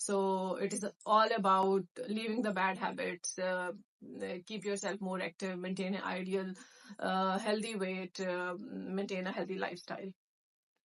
So it is all about leaving the bad habits, keep yourself more active, maintain an ideal, healthy weight, maintain a healthy lifestyle.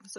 So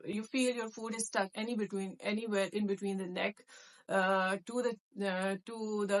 you feel your food is stuck anywhere in between the neck to the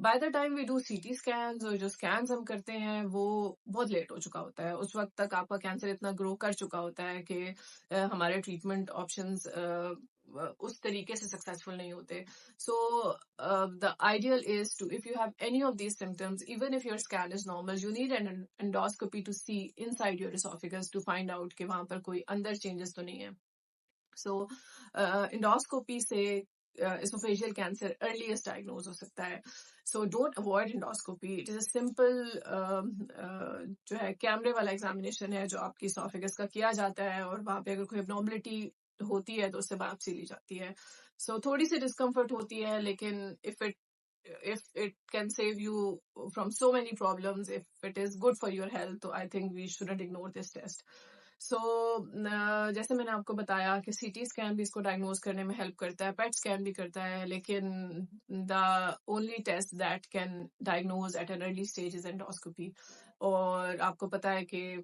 by the time we do CT ٹی اسکینز، اور جو scans ہم کرتے ہیں وہ بہت late ہو چکا ہوتا ہے. اس وقت تک آپ کا کینسر اتنا گرو کر چکا ہوتا ہے کہ ہمارے ٹریٹمنٹ آپشنز اس طریقے سے سکسیزفل نہیں ہوتے. So the ideal is to if you have any of these symptoms even if your scan is normal you need an endoscopy to see inside your oesophagus to find out کہ وہاں پر کوئی اندر changes تو نہیں ہے. سو endoscopy سے اسوفیجیل cancer earliest diagnose ہو سکتا ہے. So don't avoid endoscopy. It is a simple جو ہے کیمرے والا ایگزامینیشن ہے جو آپ کی اسوفیگس کا کیا جاتا ہے, اور وہاں پہ اگر کوئی ابنارملٹی ہوتی ہے تو اس سے باپسی لی جاتی ہے. سو تھوڑی سی ڈسکمفرٹ ہوتی ہے, لیکن if it can save you from so many problems, if it is good for your health, I think we shouldn't ignore this test. سو جیسے میں نے آپ کو بتایا کہ سی ٹی اسکین بھی اس کو ڈائگنوز کرنے میں ہیلپ کرتا ہے, پیٹ اسکین بھی کرتا ہے, لیکن the only test that can diagnose at an early stage is endoscopy. اور آپ کو پتا ہے کہ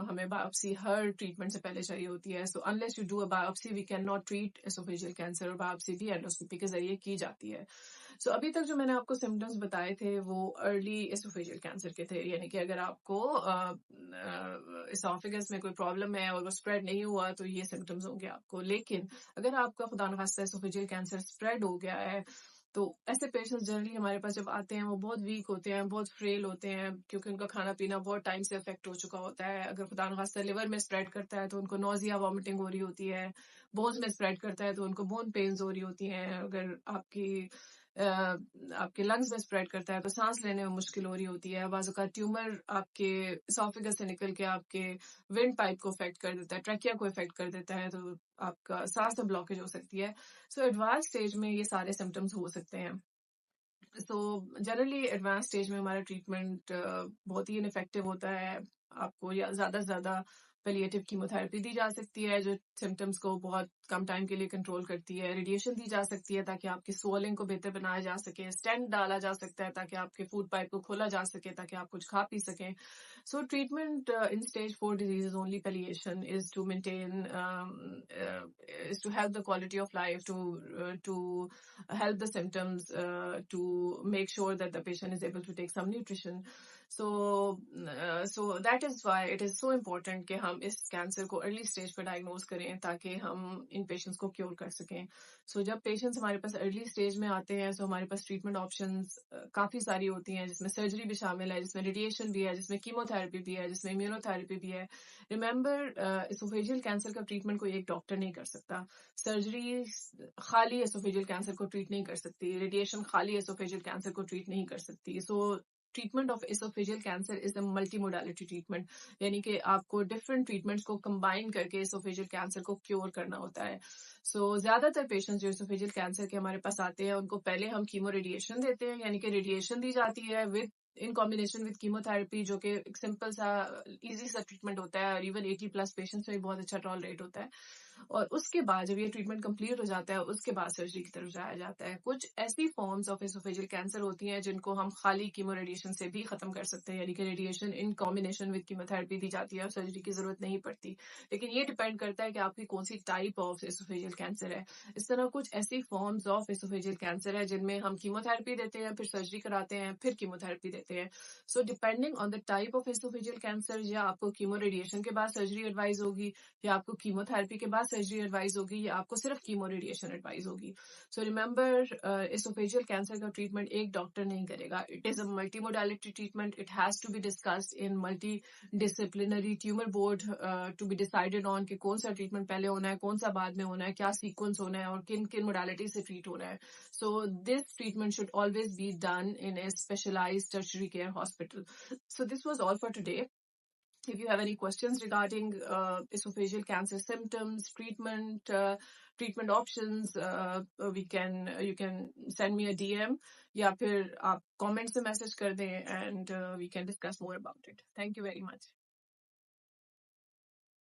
ہمیں بایوپسی ہر ٹریٹمنٹ سے پہلے چاہیے ہوتی ہے. So unless you do a biopsy we can not treat oesophageal cancer, اور بایوپسی بھی انڈوسکوپی کے ذریعے کی جاتی ہے. سو ابھی تک جو میں نے آپ کو سمٹمز بتائے تھے وہ ارلی اسوفیجیل کینسر کے تھے, یعنی کہ اگر آپ کو اسوفیگس میں کوئی پرابلم ہے اور وہ اسپریڈ نہیں ہوا تو یہ سمٹمز ہوں گے آپ کو. لیکن اگر آپ کا خدا نخواستہ اسوفیجیل کینسر اسپریڈ ہو گیا ہے تو ایسے پیشنٹس جنرلی ہمارے پاس جب آتے ہیں وہ بہت ویک ہوتے ہیں, بہت فریل ہوتے ہیں, کیونکہ ان کا کھانا پینا بہت ٹائم سے افیکٹ ہو چکا ہوتا ہے. اگر خدا نخواستہ لیور میں اسپریڈ کرتا ہے تو ان کو نوزیا وامٹنگ ہو رہی ہوتی ہے, بونز میں اسپریڈ کرتا ہے تو ان کو بون پینز ہو رہی ہوتی ہیں, اگر آپ کے لنگز میں اسپریڈ کرتا ہے تو سانس لینے میں مشکل ہو رہی ہوتی ہے. بعض اوقات ٹیومر آپ کے اسوفیگس سے نکل کے آپ کے ونڈ پائپ کو افیکٹ کر دیتا ہے, ٹریکیا کو افیکٹ کر دیتا ہے, تو آپ کا سانس میں بلاکیج ہو سکتی ہے. سو ایڈوانس اسٹیج میں یہ سارے سمٹمز ہو سکتے ہیں. تو جنرلی ایڈوانس اسٹیج میں ہمارا ٹریٹمنٹ بہت ہی انفیکٹو ہوتا ہے. آپ کو یا زیادہ سے زیادہ پیلیٹیو کیموتھراپی دی جا سکتی ہے جو سمٹمز کو بہت کم ٹائم کے لیے کنٹرول کرتی ہے. ریڈیشن دی جا سکتی ہے تاکہ آپ کی سوالنگ کو بہتر بنایا جا سکے. اسٹینٹ ڈالا جا سکتا ہے تاکہ آپ کے فوڈ پائپ کو کھولا جا سکے تاکہ آپ کچھ کھا پی سکیں. So treatment in stage 4 diseases only palliation is to maintain is to help the quality of life, to help the symptoms, to make sure that the patient is able to take some nutrition. So that is why it is so important کہ ہم اس cancer کو early stage پہ diagnose کریں تاکہ ہم ان patients کو cure کر سکیں. سو جب پیشنٹس ہمارے پاس ارلی اسٹیج میں آتے ہیں تو ہمارے پاس ٹریٹمنٹ آپشنز کافی ساری ہوتی ہیں, جس میں سرجری بھی شامل ہے, جس میں ریڈیشن بھی ہے, جس میں کیمو تھراپی بھی ہے, جس میں امیونو تھراپی بھی ہے. ریممبر اسوفیجیل کینسر کا ٹریٹمنٹ کوئی ایک ڈاکٹر نہیں کر سکتا. سرجری خالی اسوفیجیل کینسر کو ٹریٹ نہیں کر سکتی, ریڈیشن خالی اسوفیجیل کینسر کو ٹریٹ نہیں کر سکتی. So treatment of oesophageal cancer is a multimodality treatment, یعنی کہ آپ کو ڈفرنٹ ٹریٹمنٹس کو کمبائن کر کے اسوفیجیل کینسر کو کیور کرنا ہوتا ہے. سو زیادہ تر پیشنٹس جو اسوفیجیل کینسر کے ہمارے پاس آتے ہیں ان کو پہلے ہم کیمو ریڈیشن دیتے ہیں, یعنی کہ ریڈیشن دی جاتی ہے ان کمبینیشن وتھ کیمو تھراپی, جو کہ ایک سمپل سا ایزی سا ٹریٹمنٹ ہوتا ہے, اور ایون 80+ پیشنٹس میں بہت اچھا ٹالریٹ ہوتا ہے. اور اس کے بعد جب یہ ٹریٹمنٹ کمپلیٹ ہو جاتا ہے اس کے بعد سرجری کی طرف جایا جاتا ہے. کچھ ایسی فارمز آف اسوفیجیل کینسر ہوتی ہیں جن کو ہم خالی کیمو ریڈیشن سے بھی ختم کر سکتے ہیں, یعنی کہ radiation in combination with chemotherapy دی جاتی ہے اور سرجری کی ضرورت نہیں پڑتی. لیکن یہ ڈپینڈ کرتا ہے کہ آپ کی کون سی ٹائپ آف اسوفیجیل کینسر ہے. اس طرح کچھ ایسی فارمز آف اسوفیجیل کینسر ہے جن میں ہم کیمو تھراپی دیتے ہیں, پھر سرجری کراتے ہیں, پھر کیمو تھراپی دیتے ہیں. So depending on the type of oesophageal cancer, یا آپ کو کیمو ریڈیشن کے بعد سرجری ایڈوائز ہوگی, یا آپ کو کیمو تھراپی کے بعد سرجری ایڈوائز ہوگی, یا آپ کو صرف کیمو ریڈیشن ایڈوائز ہوگی. سو ریممبر اسوفیجیل کینسر کا ٹریٹمنٹ ایک ڈاکٹر نہیں کرے گا. It is a multimodality treatment. It has to be discussed in multi disciplinary tumour board to be decided آن کہ کون سا ٹریٹمنٹ پہلے ہونا ہے, کون سا بعد میں ہونا ہے, کیا سیکوینس ہونا ہے, اور کن کن موڈیلٹی سے ٹریٹ ہونا ہے. So this treatment should always be done in a specialised tertiary care hospital. So this was all for today. If you have any questions regarding esophageal cancer symptoms, treatment options, you can send me a DM, یا پھر آپ comment سے message کر دیں, and we can discuss more about it. Thank you very much.